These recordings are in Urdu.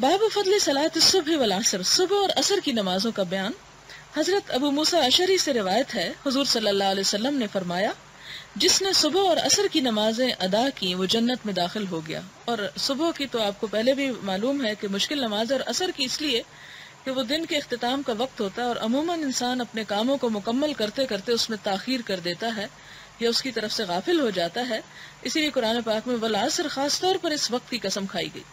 باب فضل صلاۃ الصبح والعصر، صبح اور عصر کی نمازوں کا بیان۔ حضرت ابو موسیٰ اشعری سے روایت ہے، حضور صلی اللہ علیہ وسلم نے فرمایا، جس نے صبح اور عصر کی نمازیں ادا کی وہ جنت میں داخل ہو گیا۔ اور صبح کی تو آپ کو پہلے بھی معلوم ہے کہ مشکل نماز ہے، اور عصر کی اس لیے کہ وہ دن کے اختتام کا وقت ہوتا ہے، اور عموماً انسان اپنے کاموں کو مکمل کرتے کرتے اس میں تاخیر کر دیتا ہے یا اس کی طرف سے غافل ہو جاتا ہے، اسی لیے قرآن پاک میں والعصر خاص طور پر اس وقت کی قسم کھائی گئی۔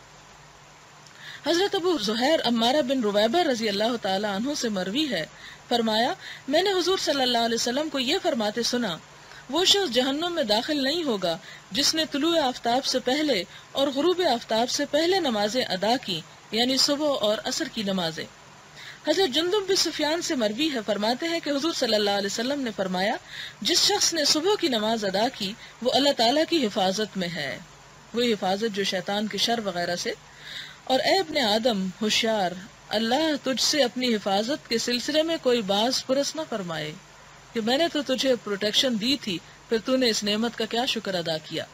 حضرت ابو زہیر عمارہ بن رویبہ رضی اللہ تعالی عنہ سے مروی ہے، فرمایا میں نے حضور صلی اللہ علیہ وسلم کو یہ فرماتے سنا، وہ شخص جہنم میں داخل نہیں ہوگا جس نے طلوع آفتاب سے پہلے اور غروب آفتاب سے پہلے نمازیں ادا کی، یعنی صبح اور عصر کی نمازیں۔ حضرت جندب بن سفیان سے مروی ہے، فرماتے ہیں کہ حضور صلی اللہ علیہ وسلم نے فرمایا، جس شخص نے صبح کی نماز ادا کی وہ اللہ تعالیٰ کی حفاظت میں ہے، وہی حفاظت جو شیطان کے شر وغیرہ سے۔ اور اے ابن آدم ہوشیار، اللہ تجھ سے اپنی حفاظت کے سلسلے میں کوئی باز پرس نہ فرمائے کہ میں نے تو تجھے پروٹیکشن دی تھی، پھر تو نے اس نعمت کا کیا شکر ادا کیا۔